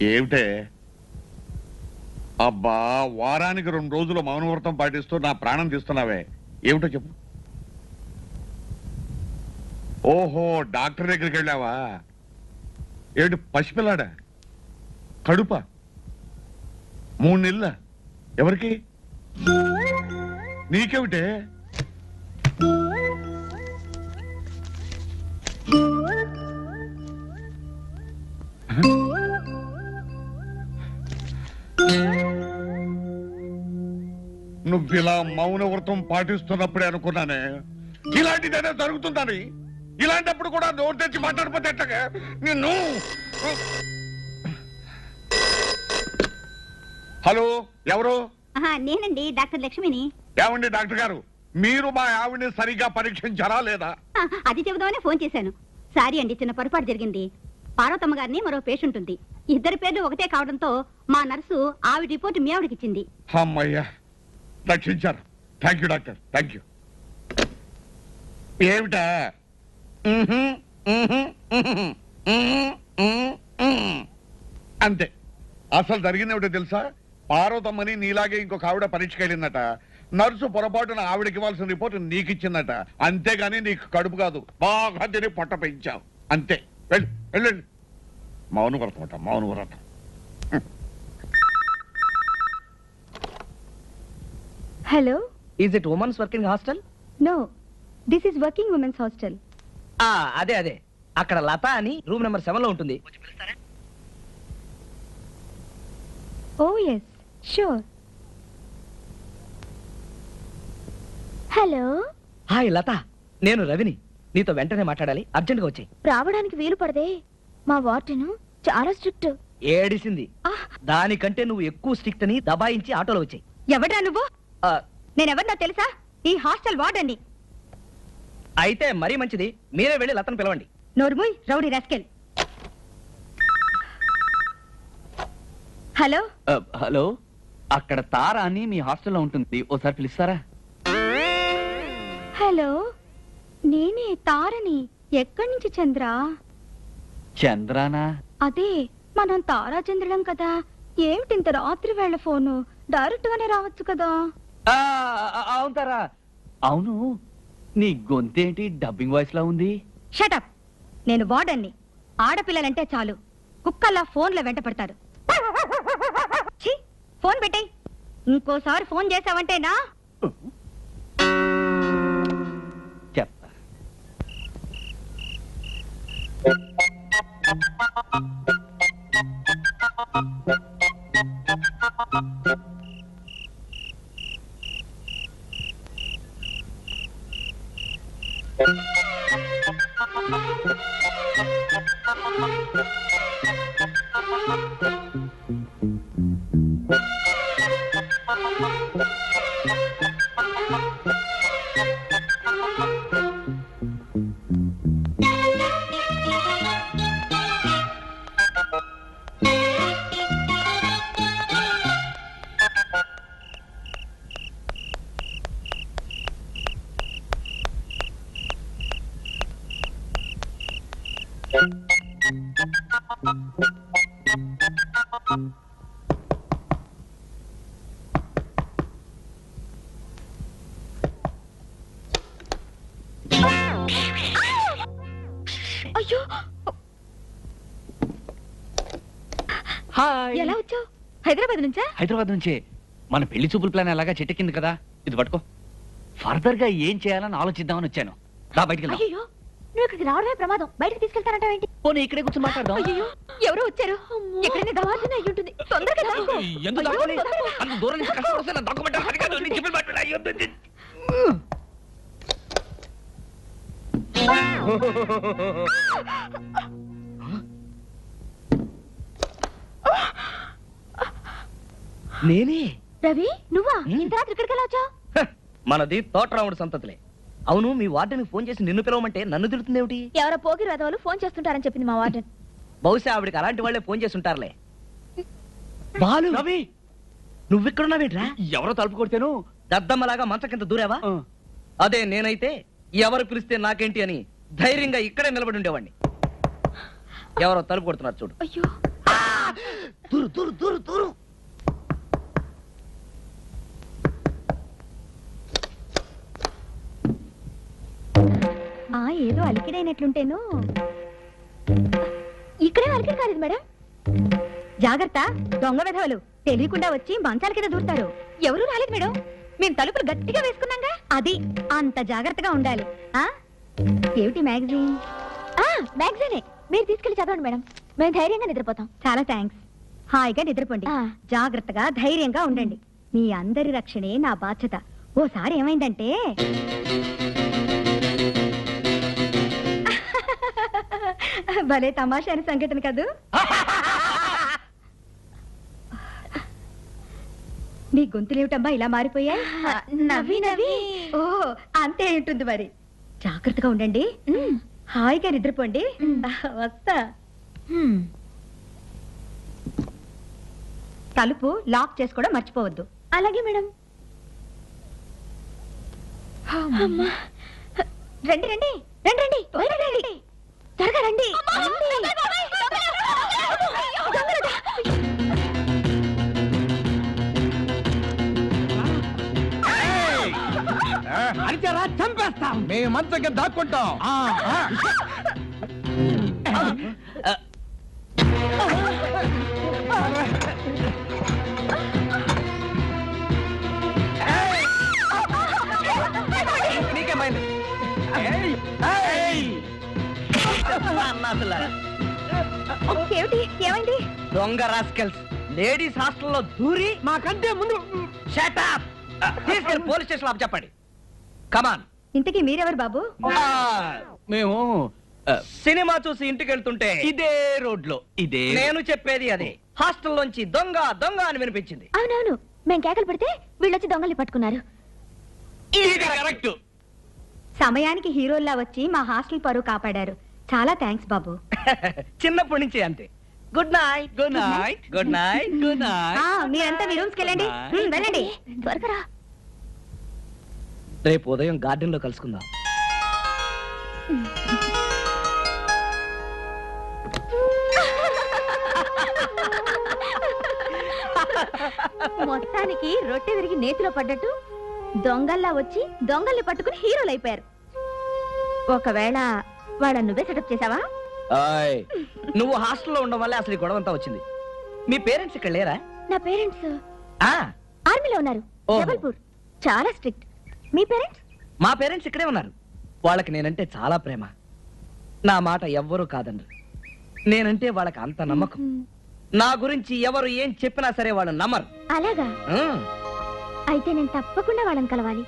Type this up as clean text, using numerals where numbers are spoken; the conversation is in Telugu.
ఏమిటే? అబ్బా, వారానికి 2 రోజులు మౌనవ్రతం పాటిస్తూ నా ప్రాణం తీస్తున్నావే, ఏమిటో చెప్పు. ఓహో, డాక్టర్ దగ్గరికి వెళ్ళావా? ఏమిటి పసిపిల్లాడా? కడుప 3 నెలల? ఎవరికి? నీకేమిటే? నువ్విలా మౌనవ్రతం పాటిస్తున్నప్పుడే అనుకున్నానే ఇలాంటిదేదో జరుగుతుందని. ఇలాంటప్పుడు కూడా నోరు తెచ్చి మాట్లాడిపోతే ఎట్టగా నిన్ను. హలో, ఎవరు? నేనండి, డాక్టర్ లక్ష్మిని. ఏమండి డాక్టర్ గారు, మీరు మా ఆవిడ్ని సరిగా పరీక్షించారా లేదా? అది చెబుదామని ఫోన్ చేశాను. సారీ అండి, చిన్న పొరపాటు జరిగింది. పార్వతమ్మ గారిని మరో పేషెంట్ ఉంది. ఇద్దరి పేర్లు ఒకటే కావడంతో మా నర్సు ఆవిడ రిపోర్ట్ మీ ఆవిడకి ఇచ్చింది. అమ్మయ్యా, రక్షించారు. Thank you doctor, thank you. ఏమిటా? అంతే. అసలు జరిగిందేమిటో తెలుసా? పార్వతమ్మని నీలాగే ఇంకొక ఆవిడ పరీక్షకి వెళ్ళిందట. నర్సు పొరపాటున ఆవిడకి ఇవ్వాల్సిన రిపోర్ట్ నీకు ఇచ్చిందట. అంతేగాని నీకు కడుపు కాదు, బాగా తిని పొట్ట పెంచావు. అంతే. వెళ్ళి వెళ్ళండి. మౌనవ్రతం అట, మౌనవ్రతం. Hello, is it women's working hostel? No, this is working women's hostel. అదే అదే, అక్కడ లత అని రూమ్ నెంబర్ 7 లో ఉంటుంది. ఓ ఎస్, షూర్. హలో. హాయ్ లత, నేను రవిని. నీతో వెంటనే మాట్లాడాలి, అర్జెంట్ గా వచ్చాయి. రావడానికి వీలు పడదే, మా వార్డెన్ చాలా స్ట్రిక్ట్. ఏడిసింది. దానికంటే నువ్వు ఎక్కువ స్ట్రిక్ట్ అని దబాయించి ఆటోలో వచ్చాయి. ఎవడ్రా నువ్వు? నేనెవరినో తెలుసా? ఈ హాస్టల్ వార్డెన్ని. అయితే మరీ మంచిది, మీరే వెళ్ళి లతను పిలవండి. నోర్ముయ్, రౌడీ రాస్కెల్. హలో. హలో, అక్కడ తారా అని మీ హాస్టల్లో ఉంటుంది, ఓసారి పిలుస్తారా? హలో, నేనే తారని. ఎక్కడి నుంచి చంద్ర? చంద్రానా? అదే, మనం తారాచంద్రులం కదా. ఏమిటింత రాత్రి వేళ ఫోను? డైరెక్ట్ గానే రావచ్చు కదా. అవును తారా. అవును, నీ గొంతేంటి డబ్బింగ్ వాయిస్ లా ఉంది? షటప్. నేను వార్డెన్ని. ఆడపిల్లలంటే చాలు కుక్కల్లా ఫోన్లో వెంట పడతారు. ఛీ, ఫోన్ పెట్టేయ్. ఇంకోసారి ఫోన్ చేసావంటే నా చెప్తా. అయ్యో, హాయ్. ఎలా వచ్చావు? హైదరాబాద్ నుంచా? హైదరాబాద్ నుంచే. మన పెళ్లి చూపుల ప్లాన్ ఎలాగా చెట్టెక్కింది కదా, ఇది పట్టుకో. ఫర్దర్ గా ఏం చేయాలని ఆలోచిద్దామని వచ్చాను. దా బయటికి వెళ్దాం. అయ్యో, నువ్వు ఇక్కడికి రావడమే ప్రమాదం. బయటకు తీసుకెళ్తానంటావేంటి? పోనీ ఇక్కడే కూర్చొని మాట్లాడదాం. అయ్యో, ఎవరో వచ్చారు. ఎక్కడైనా దవాఖాన అయి ఉంటుంది. తొందరగా దాక్కో. ఎందుకు దాక్కోవాలి? అంత దూరం నుంచి కష్టం వస్తే నన్ను దాక్కోమంటావా? అది కాదు, నేను చెప్పేది మాట్లాడు. అయ్యో, నేనే. రవి, నువ్వా? ఇంత రాత్రి ఇక్కడికి ఎలా వచ్చావు? మనది తోటరాముడు సంతతిలే. అవును, మీ వార్డెన్ ఫోన్ చేసి నిన్ను పిలవమంటే నన్ను తిడుతుందేమిటి? ఎవరో పోకిరి వెధవలు ఫోన్ చేస్తుంటారని చెప్పింది మా వార్డెన్. బహుశా ఆవిడకి అలాంటి వాళ్ళే ఫోన్ చేసి ఉంటారులే. బాలు, రవి, నువ్విక్కడున్నావేట్రా? ఎవరో తలుపు కొడితేను దద్దమ్మలాగా మంచ కింద దూరావా? అదే నేనైతే ఎవరు పిలిస్తే నాకేంటి అని ధైర్యంగా ఇక్కడే నిలబడి ఉండేవాడిని. ఎవరో తలుపు కొడుతున్నారు చూడు. అయ్యో, దూరు దూరు దూరు దూరు. ఏదో అలికిడైనట్లుంటేను. ఇక్కడే అలికిడి కాలేదు మేడం. జాగ్రత్త, దొంగ విధవలు తెలియకుండా వచ్చి మంచాల కింద దూరుతారు. ఎవరూ రాలేదు మేడం, మేము తలుపులు గట్టిగా వేసుకున్నాగా. అది అంత జాగ్రత్తగా ఉండాలి. ఏమిటి మ్యాగజైన్? మ్యాగజైనే, మీరు తీసుకెళ్లి చదవండి మేడం, మేము ధైర్యంగా నిద్రపోతాం. చాలా థ్యాంక్స్. హాయిగా నిద్రపోండి, జాగ్రత్తగా ధైర్యంగా ఉండండి. మీ అందరి రక్షణే నా బాధ్యత. ఓసారి ఏమైందంటే భలే తమాషా సంఘటన కదూ. నీ గొంతులేమిటమ్మా ఇలా మారిపోయాయి? నవ్వి నవ్వి. ఓ అంతే ఉంటుంది మరి. జాగ్రత్తగా ఉండండి, హాయిగా నిద్రపోండి. వస్తా. తలుపు లాక్ చేసుకోవడం మర్చిపోవద్దు. అలాగే మేడం. రండి రండి రండి రండి రండి, త్వరగా రండి. అరిచారా చంపేస్తాం. మేము మంచంగా దాక్కుంటాం. నీకేమైంది? ఏమిటి, ఏమైంది? దొంగ రాస్కెల్స్ లేడీస్ హాస్టల్లో దూరి మాకంటే ముందు షట్ అప్. తీసుకెళ్ళి పోలీస్ స్టేషన్ ఆఫ్ చెప్పండి. కమాన్. ఇంతకీ మీరెవరు బాబు? మేము సినిమా చూసి ఇంటికి వెళ్తుంటే ఇదే రోడ్లో ఇదే నేను చెప్పేది అదే. హాస్టల్లోంచి దొంగ దొంగ అని వినిపించింది. అవునవును, మేం కేకలు పెడితే వీళ్ళొచ్చి దొంగల్ని పట్టుకున్నారు. ఇది కరెక్ట్. సమయానికి హీరోల్లా వచ్చి మా హాస్టల్ పరువు కాపాడారు. చాలా థ్యాంక్స్ బాబు. చిన్నప్పటి నుంచి అంతే. Good night. Good night. Good night. Good night. మీరంతా మీ రూమ్స్కి వెళ్ళండి. వెళ్ళండి త్వరగా. రేపు ఉదయం గార్డెన్ లో కలుసుకుందాం. మొత్తానికి రొట్టె విరిగి నేతిలో పడ్డట్టు దొంగల్లా వచ్చి దొంగల్ని పట్టుకుని హీరోలు అయిపోయారు. ఒకవేళ వాళ్ళ నువ్వే సెటప్ చేసావా? నువ్వు హాస్టల్లో ఉండడం వల్లే అసలు ఈ గొడవ అంతా వచ్చింది. మీ పేరెంట్స్ ఇక్కడ లేరా? నా పేరెంట్స్ ఆ, ఆర్మీలో ఉన్నారు, ఓహో. జబల్పూర్. చాలా స్ట్రిక్ట్. మీ పేరెంట్స్? మా పేరెంట్స్ ఇక్కడే ఉన్నారు. వాళ్ళకి నేనంటే చాలా ప్రేమ. నా మాట ఎవ్వరూ కాదండ్రు. నేనంటే వాళ్ళకి అంత నమ్మకం. నా గురించి ఎవరు ఏం చెప్పినా సరే వాళ్ళు నమ్మరు. అలాగా? ఉమ్. అయితే నేను తప్పకుండా వాళ్ళని కలవాలి.